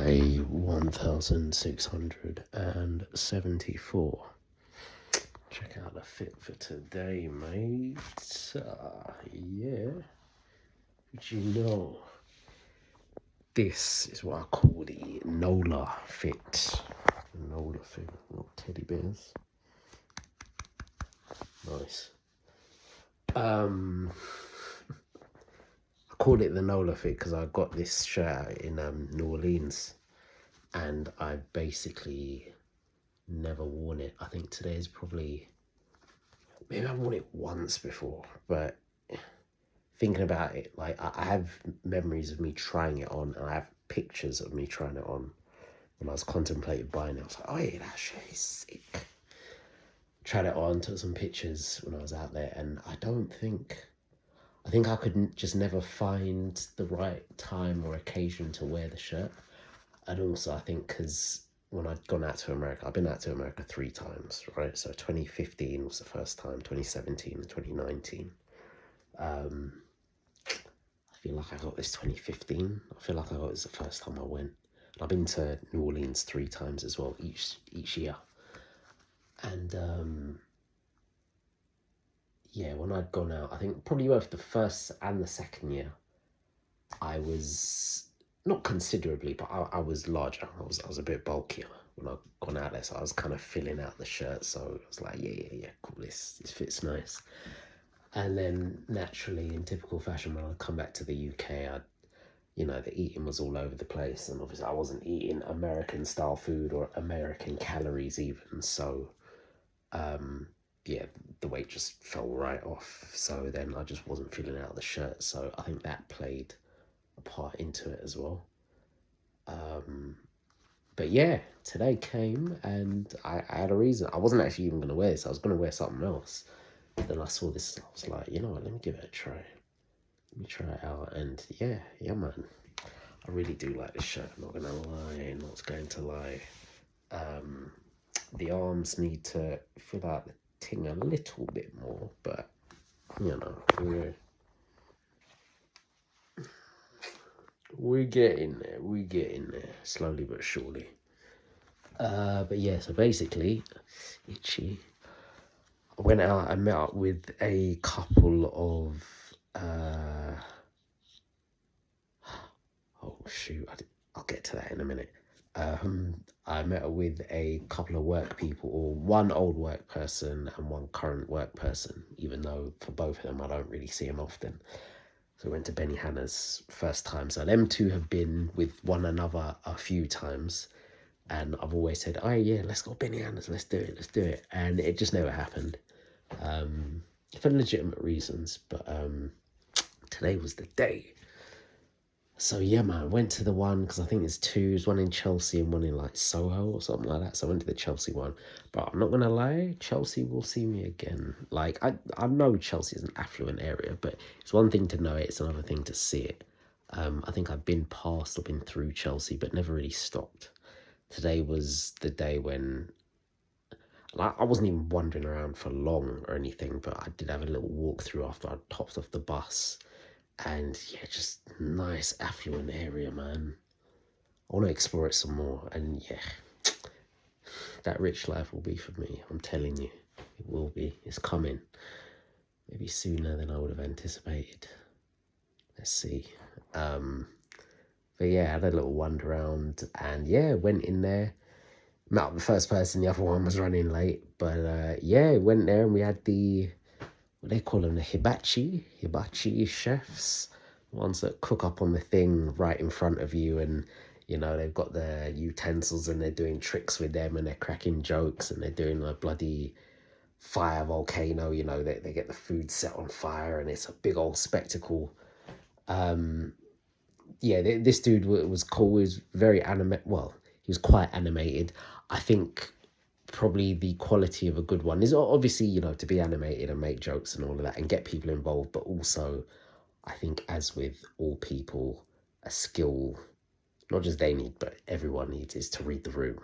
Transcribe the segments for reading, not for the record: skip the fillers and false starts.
Day 1674. Check out the fit for today, mate. Yeah. Did you know? This is what I call the NOLA fit. NOLA fit. Little teddy bears. Nice. I called it the NOLA fit because I got this shirt in New Orleans, and I basically never worn it. I think today is probably, maybe I've worn it once before, but thinking about it, like I have memories of me trying it on, and I have pictures of me trying it on when I was contemplating buying it. I was like, oh yeah, that shit is sick. Tried it on, took some pictures when I was out there, and I think I could just never find the right time or occasion to wear the shirt. And also I think because when I'd gone out to America, I've been out to America 3 times, right? So 2015 was the first time, 2017 and 2019. I feel like I got this 2015. I feel like I got this the first time I went. And I've been to New Orleans 3 times as well, each year. And yeah, when I'd gone out, I think probably both the first and the second year, I was not considerably, but I was larger. I was a bit bulkier when I'd gone out there, so I was kind of filling out the shirt. So I was like, yeah, cool. This fits nice. And then naturally, in typical fashion, when I come back to the UK, the eating was all over the place, and obviously I wasn't eating American style food or American calories even. So, yeah, the weight just fell right off. So then I just wasn't filling out the shirt. So I think that played a part into it as well. But yeah, today came and I had a reason. I wasn't actually even going to wear this. I was going to wear something else. Then I saw this, I was like, you know what, let me give it a try. Let me try it out, and yeah, man. I really do like this shirt, I'm not gonna lie, not going to lie. The arms need to fill out the ting a little bit more, but, we're getting there, slowly but surely. But yeah, so basically, itchy. I went out, I met up with a couple of, oh shoot, I'll get to that in a minute. I met up with a couple of work people, or one old work person and one current work person, even though for both of them I don't really see them often. So I went to Benihana's first time. So them two have been with one another a few times, and I've always said, oh yeah, let's go Benihana's, let's do it. And it just never happened. For legitimate reasons, but today was the day. So yeah, man, went to the one, because I think there's 2, there's one in Chelsea and one in like Soho or something like that. So I went to the Chelsea one, but I'm not gonna lie, Chelsea will see me again. Like I know Chelsea is an affluent area, but it's one thing to know it, it's another thing to see it. I think I've been past or been through Chelsea, but never really stopped. Today was the day when, like, I wasn't even wandering around for long or anything, but I did have a little walk through after I topped off the bus. And yeah, just nice affluent area, man. I want to explore it some more, and yeah, that rich life will be for me. I'm telling you, it will be. It's coming. Maybe sooner than I would have anticipated. Let's see. But yeah, I had a little wander around, and yeah, went in there. Met up the first person, the other one was running late, but yeah, went there and we had what they call them, the hibachi chefs, ones that cook up on the thing right in front of you, and they've got the utensils and they're doing tricks with them and they're cracking jokes and they're doing a bloody fire volcano. They get the food set on fire and it's a big old spectacle. Yeah, this dude was cool. He was very he was quite animated. I think probably the quality of a good one is obviously, to be animated and make jokes and all of that and get people involved, but also I think, as with all people, a skill not just they need, but everyone needs, is to read the room.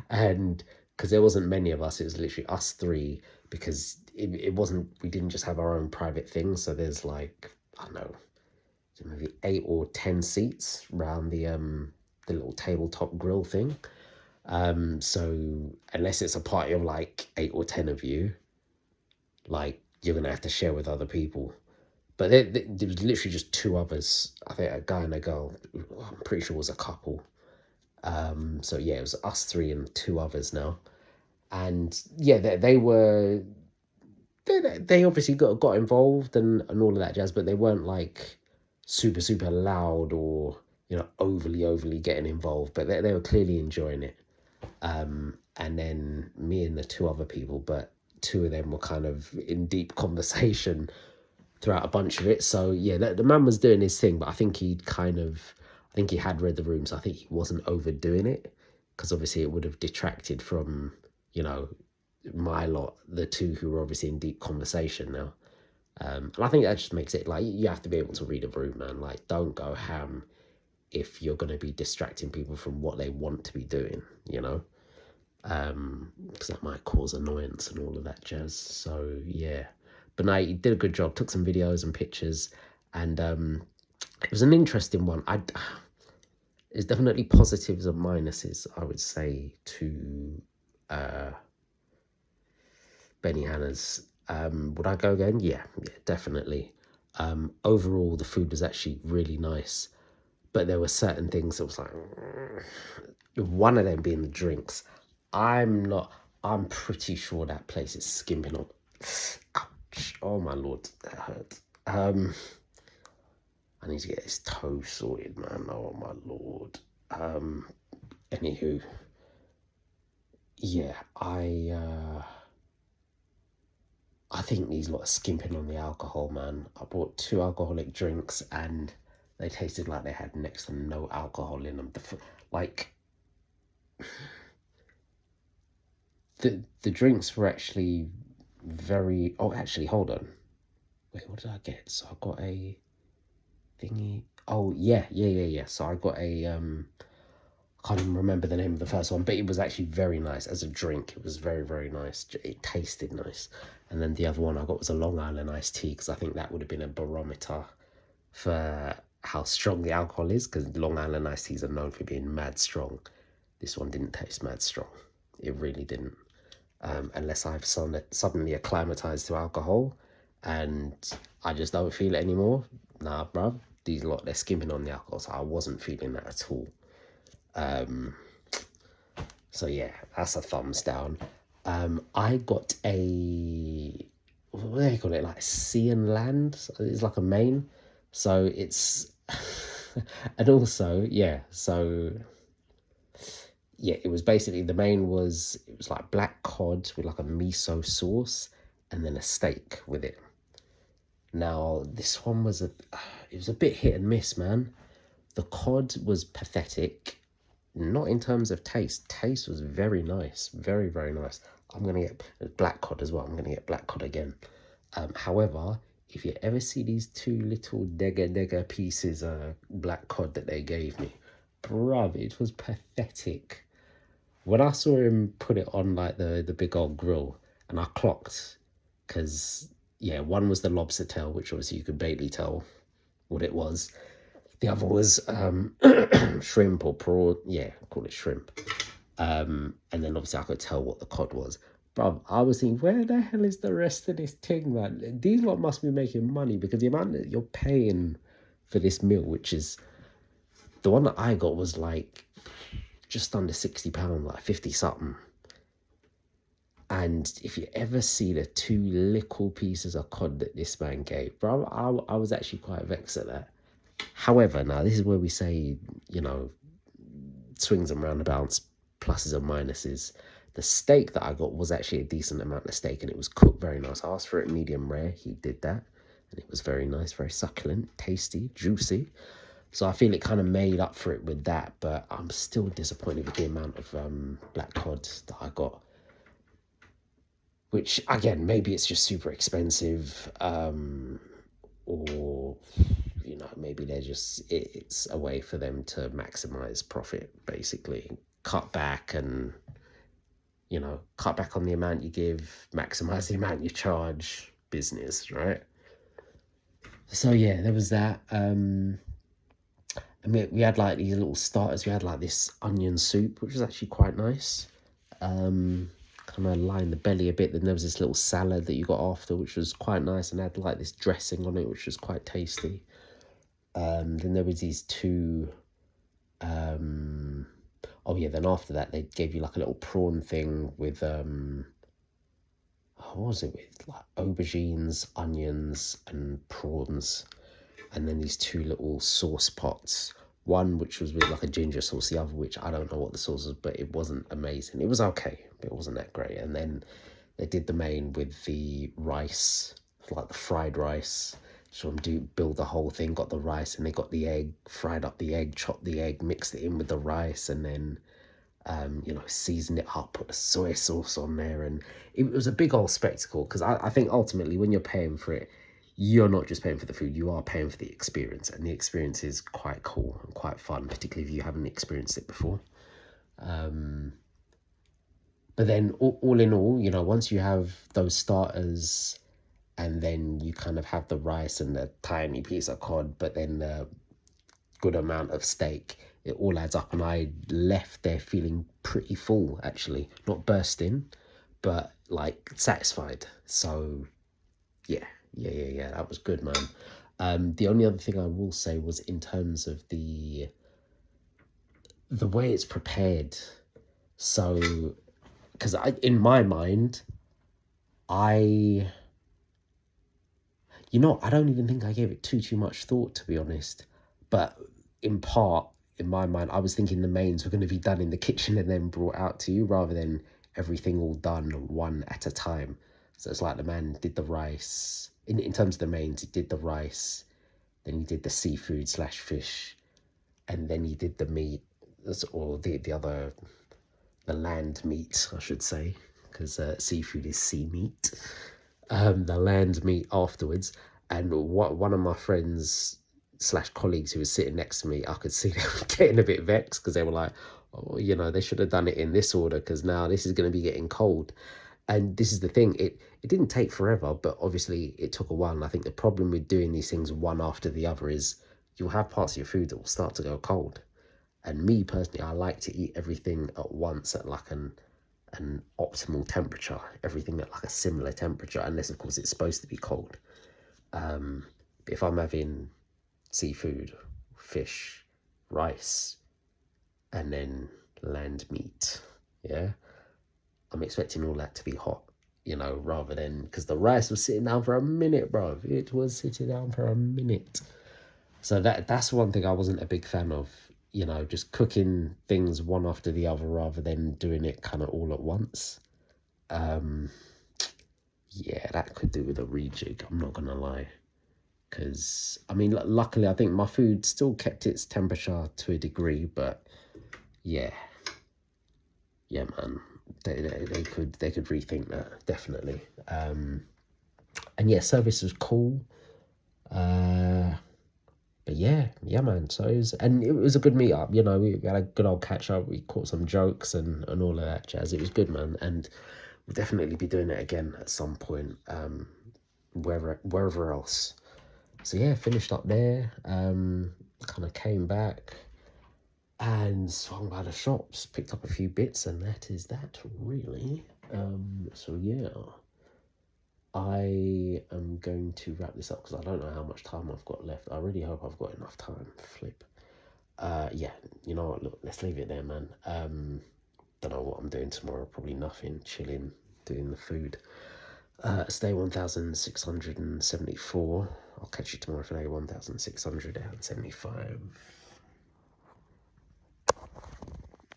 And because there wasn't many of us, it was literally us 3, because it wasn't, we didn't just have our own private thing. So there's like, I don't know, maybe 8 or 10 seats around the the little tabletop grill thing. So unless it's a party of like 8 or 10 of you, like you're gonna have to share with other people. But there was literally just 2 others. I think a guy and a girl. I'm pretty sure it was a couple. So yeah, it was us 3 and 2 others now. And yeah, they were they obviously got involved and all of that jazz, but they weren't like super loud or, you know, overly getting involved. But they were clearly enjoying it. And then me and the 2 other people, but 2 of them were kind of in deep conversation throughout a bunch of it. So yeah, the man was doing his thing, but I think he had read the room, so I think he wasn't overdoing it, because obviously it would have detracted from, you know, my lot, the 2 who were obviously in deep conversation now. And I think that just makes it like, you have to be able to read a room, man. Like, don't go ham if you're going to be distracting people from what they want to be doing, you know, because that might cause annoyance and all of that jazz. So yeah, but no, he did a good job, took some videos and pictures, and it was an interesting one. There's definitely positives and minuses, I would say, to Benihana's. Would I go again? Yeah, definitely. Overall, the food was actually really nice, but there were certain things that was like, one of them being the drinks. I'm pretty sure that place is skimping on. Ouch. Oh my Lord, that hurt. I need to get this toe sorted, man. Oh my Lord. Anywho, yeah, I think these lot are skimping on the alcohol, man. I bought 2 alcoholic drinks and they tasted like they had next to no alcohol in them. The drinks were actually very... Oh, actually, hold on. Wait, what did I get? So I got a thingy. Oh, yeah. So I got a... I can't even remember the name of the first one, but it was actually very nice as a drink. It was very nice. It tasted nice. And then the other one I got was a Long Island iced tea, because I think that would have been a barometer for how strong the alcohol is, because Long Island iced teas are known for being mad strong. This one didn't taste mad strong. It really didn't. Unless I've suddenly acclimatized to alcohol and I just don't feel it anymore. Nah, bruv. These lot, they're skimping on the alcohol, so I wasn't feeling that at all. So yeah, that's a thumbs down. I got a, what do they call it, like sea and land. It's like a main, so it's and also yeah, so yeah, it was basically, the main was, it was like black cod with like a miso sauce and then a steak with it. Now this one was it was a bit hit and miss, man. The cod was pathetic. Not in terms of taste. Taste was very nice. Very nice. I'm going to get black cod as well. I'm going to get black cod again. However, if you ever see these 2 little dega pieces of black cod that they gave me, bruv, it was pathetic. When I saw him put it on like the big old grill, and I clocked, because, yeah, one was the lobster tail, which obviously you could barely tell what it was. The other was shrimp or prawn. Yeah, call it shrimp. And then obviously I could tell what the cod was. Bro, I was thinking, where the hell is the rest of this thing, man? These lot must be making money, because the amount that you're paying for this meal, which is... The one that I got was like just under £60, like 50 something. And if you ever see the 2 little pieces of cod that this man gave, bro, I was actually quite vexed at that. However, now this is where we say, you know, swings and roundabouts, pluses and minuses. The steak that I got was actually a decent amount of steak, and it was cooked very nice. I asked for it medium rare. He did that, and it was very nice, very succulent, tasty, juicy. So I feel it kind of made up for it with that, but I'm still disappointed with the amount of black cod that I got. Which, again, maybe it's just super expensive, or, you know, maybe they're just, it's a way for them to maximize profit, basically. Cut back and, you know, cut back on the amount you give, maximize the amount you charge, business, right? So yeah, there was that. And we had like these little starters. We had like this onion soup, which was actually quite nice. Kind of lined the belly a bit. Then there was this little salad that you got after, which was quite nice and had like this dressing on it, which was quite tasty. Then there was these two. Oh yeah. Then after that, they gave you like a little prawn thing with what was it with, like aubergines, onions, and prawns, and then these two little sauce pots. One which was with like a ginger sauce, the other which I don't know what the sauce was, but it wasn't amazing. It was okay, but it wasn't that great. And then they did the main with the rice, like the fried rice. So build the whole thing, got the rice, and they got the egg, fried up the egg, chopped the egg, mixed it in with the rice, and then seasoned it up, put the soy sauce on there, and it was a big old spectacle. Because I think ultimately, when you're paying for it, you're not just paying for the food, you are paying for the experience, and the experience is quite cool and quite fun, particularly if you haven't experienced it before. But then all in all, once you have those starters, and then you kind of have the rice and the tiny piece of cod, but then the good amount of steak, it all adds up, and I left there feeling pretty full, actually. Not bursting, but like satisfied. So yeah, that was good, man. The only other thing I will say was in terms of the way it's prepared. So, because in my mind, I don't even think I gave it too much thought, to be honest. But in part, in my mind, I was thinking the mains were going to be done in the kitchen and then brought out to you, rather than everything all done one at a time. So it's like the man did the rice. In terms of the mains, he did the rice, then he did the seafood / fish, and then he did the meat, or the land meat, I should say, because seafood is sea meat. The land meat afterwards. And one of my friends / colleagues who was sitting next to me, I could see them getting a bit vexed, because they were like, oh, they should have done it in this order, because now this is going to be getting cold. And this is the thing, it didn't take forever, but obviously it took a while. And I think the problem with doing these things one after the other is you'll have parts of your food that will start to go cold. And me personally, I like to eat everything at once at like an optimal temperature, everything at like a similar temperature, unless of course it's supposed to be cold. If I'm having seafood, fish, rice, and then land meat, yeah, I'm expecting all that to be hot, rather than, because the rice was sitting down for a minute, bro. It was sitting down for a minute. So that's one thing I wasn't a big fan of, just cooking things one after the other rather than doing it kind of all at once. Yeah, that could do with a rejig, I'm not gonna lie. Because, I mean, luckily, I think my food still kept its temperature to a degree, but yeah, man, they could rethink that, definitely. And yeah, service was cool. But yeah, man. So it was a good meetup. We had a good old catch up. We caught some jokes and all of that jazz. It was good, man. And we'll definitely be doing it again at some point, wherever else. So yeah, finished up there. Kind of came back and swung by the shops, picked up a few bits, and that is that, really. So yeah, I am going to wrap this up because I don't know how much time I've got left. I really hope I've got enough time. Flip. Yeah, you know what? Look, let's leave it there, man. Don't know what I'm doing tomorrow. Probably nothing. Chilling, doing the food. Stay 1674. I'll catch you tomorrow for day 1675.